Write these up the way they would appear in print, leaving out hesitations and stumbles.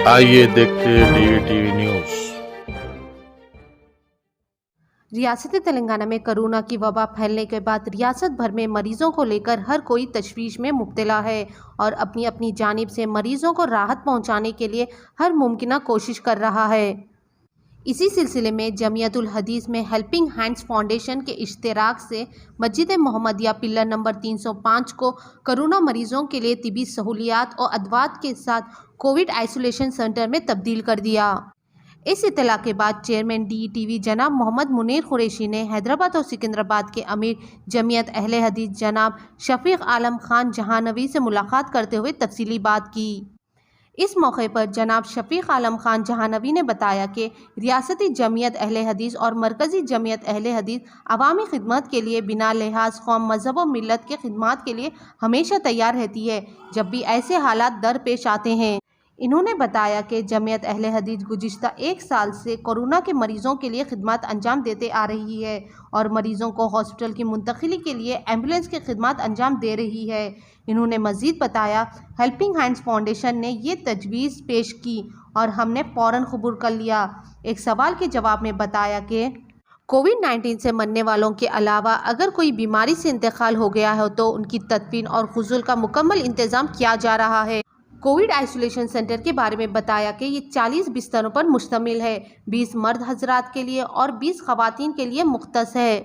आइए देखते हैं DVTV न्यूज। रियासत तेलंगाना में कोरोना की वबा फैलने के बाद रियासत भर में मरीजों को लेकर हर कोई तशवीश में मुब्तला है और अपनी अपनी जानिब से मरीजों को राहत पहुंचाने के लिए हर मुमकिन कोशिश कर रहा है। इसी सिलसिले में जमियतुल हदीस में हेल्पिंग हैंड्स फाउंडेशन के इश्तिराक से मस्जिद मोहम्मदिया पिल्लर नंबर 305 को कोरोना मरीजों के लिए तिबी सहूलियात और अदवात के साथ कोविड आइसोलेशन सेंटर में तब्दील कर दिया। इस इत्तला के बाद चेयरमैन DETV जनाब मोहम्मद मुनीर कुरैशी ने हैदराबाद और सिकंदराबाद के अमीर जमियत अहले हदीस जनाब शफीक आलम खान जहानवी से मुलाकात करते हुए तफसीली बात की। इस मौके पर जनाब शफीक आलम खान जहानवी ने बताया कि रियासती जमियत अहले हदीस और मरकज़ी जमियत अहले हदीस अवामी खिदमत के लिए बिना लिहाज कौम मज़हब और मिलत के खिदमत के लिए हमेशा तैयार रहती है जब भी ऐसे हालात दरपेश आते हैं। इन्होंने बताया कि जमियत अहले हदीस गुज़िश्ता 1 साल से कोरोना के मरीज़ों के लिए खिदमत अंजाम देते आ रही है और मरीज़ों को हॉस्पिटल की मुंतकिली के लिए एम्बुलेंस की खिदमत अंजाम दे रही है। इन्होंने मज़ीद बताया, हेल्पिंग हैंड्स फाउंडेशन ने ये तजवीज़ पेश की और हमने फ़ौरन कबूल कर लिया। एक सवाल के जवाब में बताया कि कोविड-19 से मरने वालों के अलावा अगर कोई बीमारी से इंतकाल हो गया है तो उनकी तदफीन और गुस्ल का मुकम्मल इंतज़ाम किया जा रहा है। कोविड आइसोलेशन सेंटर के बारे में बताया कि ये 40 बिस्तरों पर मुश्तमिल है, 20 मर्द हजरात के लिए और 20 खवातीन के लिए मुख्तस है।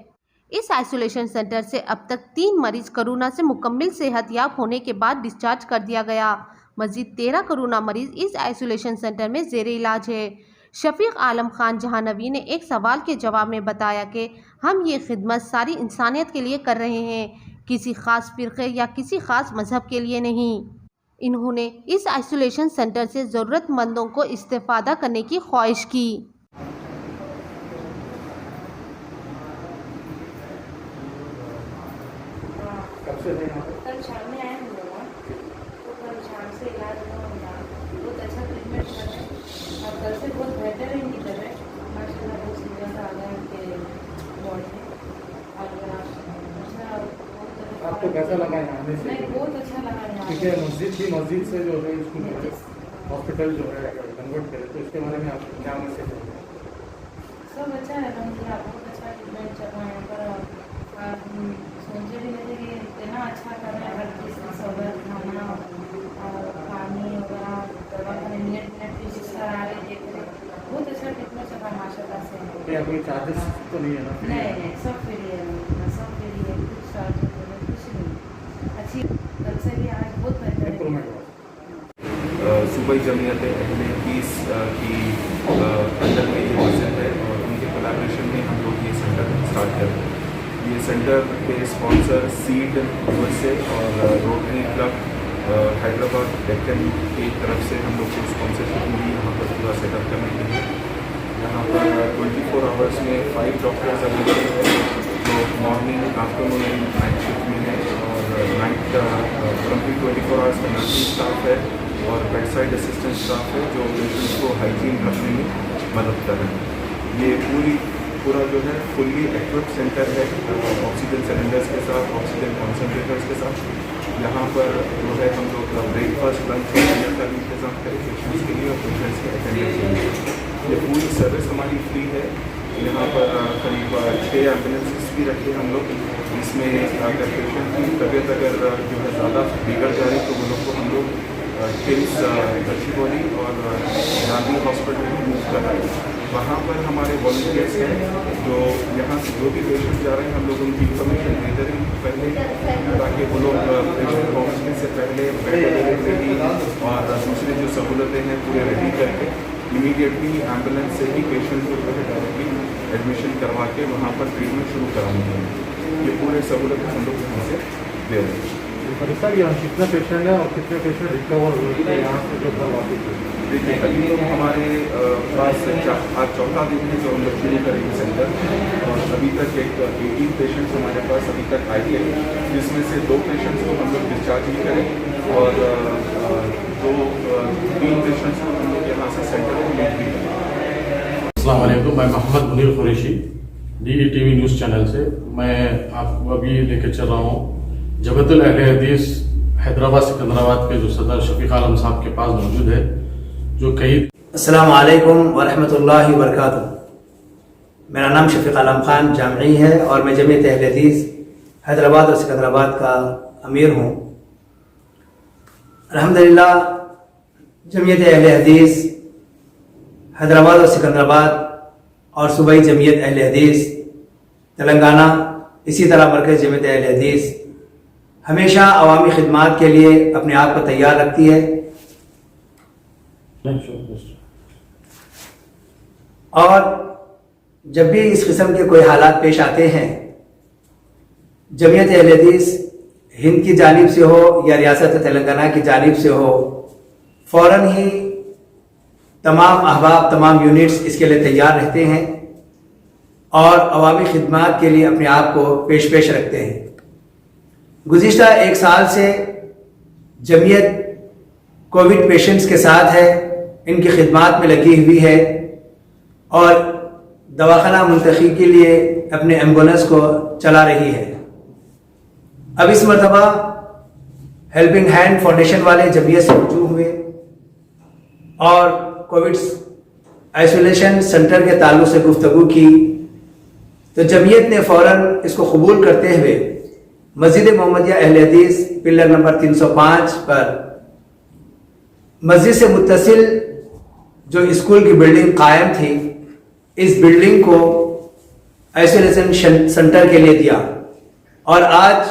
इस आइसोलेशन सेंटर से अब तक 3 मरीज कोरोना से मुकम्मल सेहतयाब होने के बाद डिस्चार्ज कर दिया गया। मजीद 13 कोरोना मरीज इस आइसोलेशन सेंटर में ज़ेरे इलाज है। शफीक आलम खान जहानवी ने एक सवाल के जवाब में बताया कि हम ये खिदमत सारी इंसानियत के लिए कर रहे हैं, किसी ख़ास फ़िरक़े या किसी ख़ास मज़हब के लिए नहीं। इन्होंने इस आइसोलेशन सेंटर से ज़रूरतमंदों को इस्तेफ़ादा करने की ख्वाहिश की। कल शाम में आए हम लोग, तो कल शाम से इलाज हुआ, बहुत अच्छा ट्रीटमेंट कर रहे हैं और कल से बहुत बेहतर ही कर रहे हैं। माशाल्लाह बहुत सुविधा आ गया उनके वार्ड में और आपको कैसा लगा यहाँ आने से? नहीं, बहुत अच्छा लगा यहाँ। ठीक है, मस्जिद से जो है इसको हॉस्पिटल जो है कन्वर्ट करें तो इसके बारे में आप क्या मैसेज देंगे? सब अच्छा है, बहुत अच्छा ट्रीटमेंट चल रहा है यहाँ पर। आप सोचे भी नहीं थे कि इतना अच्छा कर रहे हैं, हर चीज़ की सहूलत, खाना और पानी वगैरह, दवा का मिनट की सिस्टर आ रहे देख रहे, बहुत अच्छा ट्रीटमेंट चल रहा है माशाल्लाह से। क्या कोई चार्जेस तो नहीं है ना? नहीं, सब फ्री है, सब फ्री है, कुछ चार्ज कुछ नहीं। अच्छी कल से भी आज बहुत बेहतर है। इम्प्रूवमेंट सूबाई जमियत अहले हदीस की अंडर में ये मस्जिद है और उनके कोलैबोरेशन में हम लोग ये सेंटर स्टार्ट कर रहे हैं। ये सेंटर के स्पॉन्सर सीड से और रोटरी क्लब हैदराबाद डेक्कन की तरफ से हम लोग को स्पॉन्सरशिप मिली यहाँ पर पूरा सेटअप करने के लिए। यहाँ पर 24 आवर्स में 5 डॉक्टर्स अवेलेबल हैं जो मॉर्निंग, आफ्टरनून, नाइट शिफ्ट में है और नाइट कंप्लीट 24 आवर्स का नर्सिंग स्टाफ है और बेड साइड असिस्टेंट स्टाफ है जो पेशेंट्स को हाइजीन रखने में मदद कर रहे हैं। ये पूरा जो है फुल्ली इक्विप्ड सेंटर है, ऑक्सीजन सिलेंडर्स के साथ, ऑक्सीजन कॉन्सनट्रेटर्स के साथ। यहाँ पर जो है हम लोग ब्रेकफास्ट, लंच और डिनर का भी इंतज़ाम करें पेशेंट्स के लिए और पेशेंट्स के अटेंडेंस के लिए। ये पूरी सर्विस हमारी फ्री है। यहाँ पर करीब 6 एम्बुलेंसेस भी रखे हम लोग, जिसमें अगर पेशेंट की तबीयत अगर जो है ज़्यादा बिगड़ जा रही तो वो लोग को हम लोग किम्स गच्चीबौली और गांधी हॉस्पिटल में मूव कर रहे हैं। वहाँ पर हमारे वॉलंटियर्स हैं जो यहाँ से जो भी पेशेंट जा रहे हैं हम लोग उनकी इंफॉर्मेशन दे रहे हैं पहले, ताकि वो लोग पेशेंट पहुँचने से पहले बेड अवेलेबिलिटी और दूसरी जो सहूलतें हैं पूरे रेडी करके इमीडिएटली एम्बुलेंस से ही पेशेंट को जो है डायरेक्टली एडमिशन करवा के वहाँ पर ट्रीटमेंट शुरू कराएंगे। ये पूरे सहूलतें हम लोग यहाँ से दे रहे हैं। सर यहाँ कितने पेशेंट हैं और कितने पेशेंट रिकवर हुए थे यहाँ से जो वापस? देखिए, अभी तो हमारे पास आज चौथा दिन है जो हम लोग शुरू करेंगे सेंटर और अभी तक 18 पेशेंट्स हमारे पास अभी तक आए हैं, जिसमें से 2 पेशेंट्स को हम लोग डिस्चार्ज भी करें और 3 पेशेंट्स को हम लोग यहाँ से सेंटर में मूव भी करें। अस्सलाम वालेकुम, मैं Mohammad Munir Qureshi DETV news channel से। मैं आपको अभी लेके चल रहा हूँ जमियतुल अहले हदीस हैदराबाद सिकंदराबाद के जो सदर शफीक आलम साहब के पास मौजूद है, जो कई अस्सलाम वालेकुम वरहमतुल्लाहि वबरकातुहू। मेरा नाम शफीक आलम खान जामई है और मैं जमीयत अहले हदीस हैदराबाद और सिकंदराबाद का अमीर हूँ। अल्हम्दुलिल्लाह जमीयत अहले हदीस हैदराबाद और सिकंदराबाद और सूबाई जमीयत अहले हदीस तेलंगाना, इसी तरह मरकज़ जमीयत अहले हदीस हमेशा अवामी खिदमात के लिए अपने आप को तैयार रखती है और जब भी इस किस्म के कोई हालात पेश आते हैं, जमीयत अहले हदीस हिंद की जानिब से हो या रियासत तेलंगाना की जानिब से हो, फ़ौरन ही तमाम अहबाब, तमाम यूनिट्स इसके लिए तैयार रहते हैं और अवामी खिदमात के लिए अपने आप को पेश रखते हैं। गुज़िश्ता एक साल से जमीयत कोविड पेशेंट्स के साथ है, इनकी खिदमात में लगी हुई है और दवाखाना मुंतखी के लिए अपने एम्बुलेंस को चला रही है। अब इस मरतबा हेल्पिंग हैंड फाउंडेशन वाले जमीयत से रुजू हुए और कोविड आइसोलेशन सेंटर के ताल्लुक से गुफ्तगू की, तो जमीयत ने फ़ौरन इसको कबूल करते हुए मस्जिद मोहम्मदिया अहले हदीस पिलर नंबर 305 पर मस्जिद से मुत्तसिल जो स्कूल की बिल्डिंग कायम थी, इस बिल्डिंग को आइसोलेशन सेंटर के लिए दिया और आज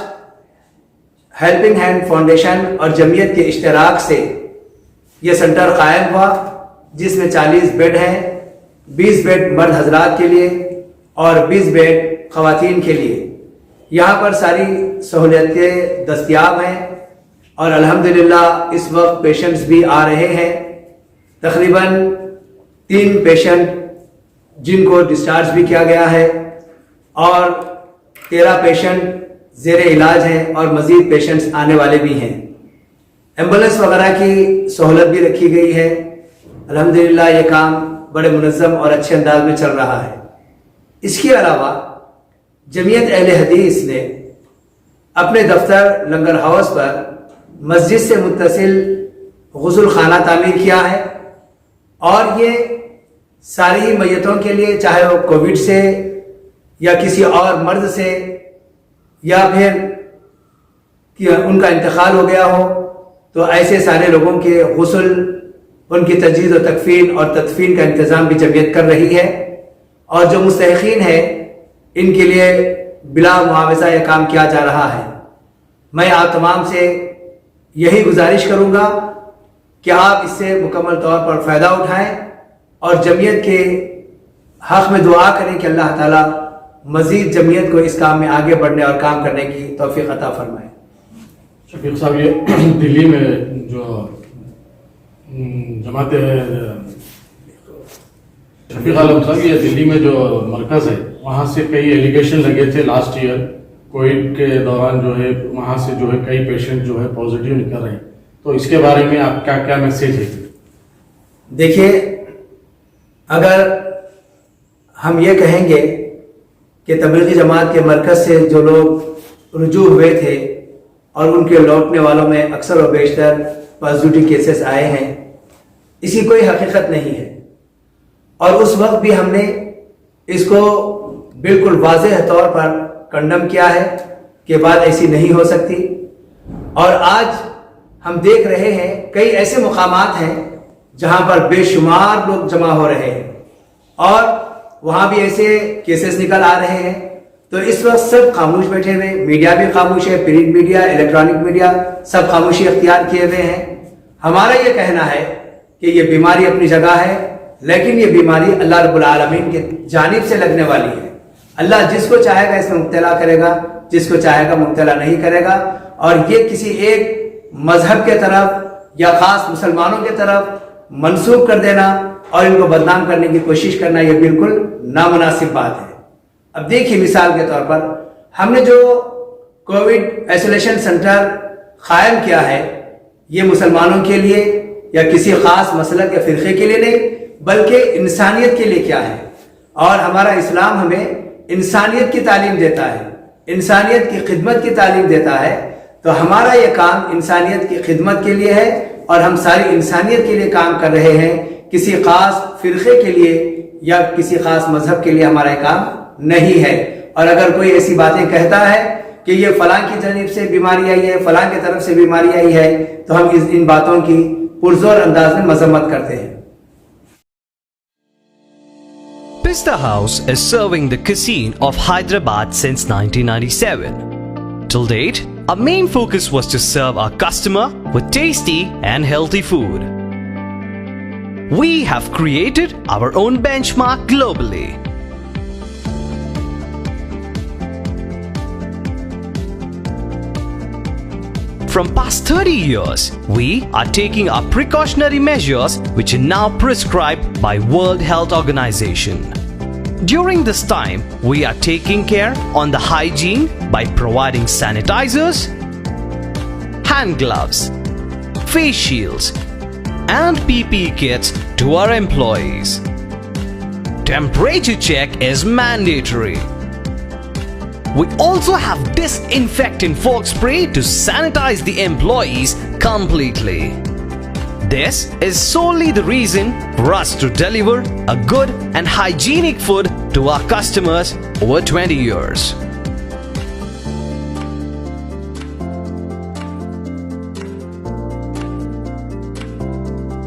हेल्पिंग हैंड फाउंडेशन और जमीयत के इश्तराक से यह सेंटर कायम हुआ, जिसमें 40 बेड हैं, 20 बेड मर्द हजरात के लिए और 20 बेड खवातीन के लिए। यहाँ पर सारी सहूलियतें दस्तयाब हैं और अल्हम्दुलिल्लाह इस वक्त पेशेंट्स भी आ रहे हैं। तकरीबन 3 पेशेंट जिनको डिस्चार्ज भी किया गया है और 13 पेशेंट ज़ेरे इलाज हैं और मज़ीद पेशेंट्स आने वाले भी हैं। एम्बुलेंस वगैरह की सहूलत भी रखी गई है। अल्हम्दुलिल्लाह ये काम बड़े मुनज़्ज़म और अच्छे अंदाज में चल रहा है। इसके अलावा जमीयत अहले हदीस ने अपने दफ्तर लंगर हाउस पर मस्जिद से मुत्तसिल गुस्ल खाना तामीर किया है और ये सारी मैयतों के लिए, चाहे वो कोविड से या किसी और मर्ज से या फिर कि उनका इंतकाल हो गया हो, तो ऐसे सारे लोगों के गुस्ल, उनकी तजहीज़ और तकफीन और तदफीन का इंतज़ाम भी जमीयत कर रही है और जो मुस्तहिक़ीन है इनके लिए बिला मुआवजा यह काम किया जा रहा है। मैं आप तमाम से यही गुजारिश करूँगा कि आप इससे मुकम्मल तौर पर फ़ायदा उठाएं और जमीयत के हक़ में दुआ करें कि अल्लाह ताला मज़ीद जमीयत को इस काम में आगे बढ़ने और काम करने की तौफ़ीक़ अता फरमाए। शफीक साहब, ये दिल्ली में जो जमात शफीक आलम साहब, ये दिल्ली में जो मरकज़ है वहाँ से कई एलिगेशन लगे थे लास्ट ईयर कोविड के दौरान, जो है वहाँ से जो है कई पेशेंट जो है पॉजिटिव निकल रहे हैं, तो इसके बारे में आपका क्या मैसेज है? देखिए, अगर हम ये कहेंगे कि तबलीगी जमात के मरकज़ से जो लोग रुजू हुए थे और उनके लौटने वालों में अक्सर व बेशतर पॉजिटिव केसेस आए हैं, इसकी कोई हकीकत नहीं है और उस वक्त भी हमने इसको बिल्कुल वाज़ेह तौर पर कंडम किया है कि बात ऐसी नहीं हो सकती। और आज हम देख रहे हैं कई ऐसे मुकामात हैं जहां पर बेशुमार लोग जमा हो रहे हैं और वहां भी ऐसे केसेस निकल आ रहे हैं। तो इस वक्त सब खामोश बैठे हुए, मीडिया भी खामोश है, प्रिंट मीडिया, इलेक्ट्रॉनिक मीडिया, सब खामोशी अख्तियार किए हुए हैं। हमारा ये कहना है कि ये बीमारी अपनी जगह है, लेकिन ये बीमारी अल्लाह रब्बुल आलमीन की जानिब से लगने वाली है। अल्लाह जिसको चाहेगा इसमें मुब्तला करेगा, जिसको चाहेगा मुब्तला नहीं करेगा। और ये किसी एक मजहब के तरफ या खास मुसलमानों के तरफ मंसूब कर देना और इनको बदनाम करने की कोशिश करना, यह बिल्कुल नामुनासिब बात है। अब देखिए, मिसाल के तौर पर हमने जो कोविड आइसोलेशन सेंटर कायम किया है, ये मुसलमानों के लिए या किसी खास मसलक या फिरके के लिए नहीं, बल्कि इंसानियत के लिए क्या है। और हमारा इस्लाम हमें इंसानियत की तालीम देता है, इंसानियत की खिदमत की तालीम देता है। तो हमारा ये काम इंसानियत की खिदमत के लिए है اور ہم ساری انسانیت کے لیے کام کر رہے ہیں. کسی خاص فرقے کے لیے یا کسی خاص مذہب کے لیے ہمارا کام نہیں ہے. اور اگر کوئی ایسی باتیں کہتا ہے کہ یہ فلاں کی جانب سے بیماری آئی ہے, فلاں کی طرف سے بیماری آئی ہے, تو ہم ان باتوں کی پرزور انداز میں مذمت کرتے ہیں. Pista House is serving the cuisine of Hyderabad since 1997. Till date, our main focus was to serve our customer with tasty and healthy food. We have created our own benchmark globally. From past 30 years, we are taking our precautionary measures which are now prescribed by World Health Organization. During this time, we are taking care on the hygiene by providing sanitizers, hand gloves, face shields, and PPE kits to our employees. Temperature check is mandatory. We also have disinfectant fog spray to sanitize the employees completely. This is solely the reason for us to deliver a good and hygienic food to our customers over 20 years.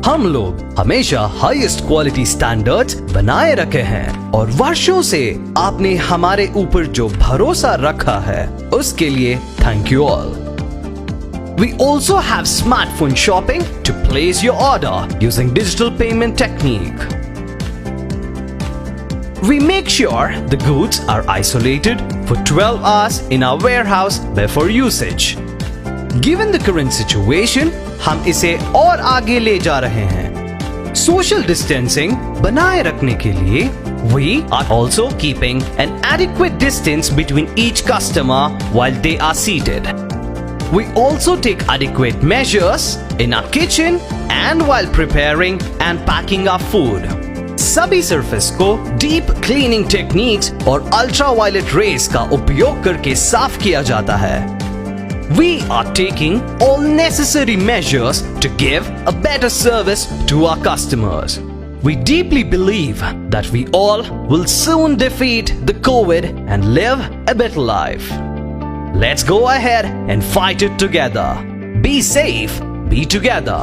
हम लोग हमेशा highest quality standards बनाए रखे हैं और वर्षों से आपने हमारे ऊपर जो भरोसा रखा है उसके लिए thank you all. We also have smartphone shopping to place your order using digital payment technique. We make sure the goods are isolated for 12 hours in our warehouse before usage. Given the current situation, हम इसे और आगे ले जा रहे हैं. Social distancing बनाए रखने के लिए we are also keeping an adequate distance between each customer while they are seated. We also take adequate measures in our kitchen and while preparing and packing our food. सभी surface को deep cleaning techniques और ultraviolet rays का उपयोग करके साफ किया जाता है. We are taking all necessary measures to give a better service to our customers. We deeply believe that we all will soon defeat the COVID and live a better life. Let's go ahead and fight it together. Be safe, be together.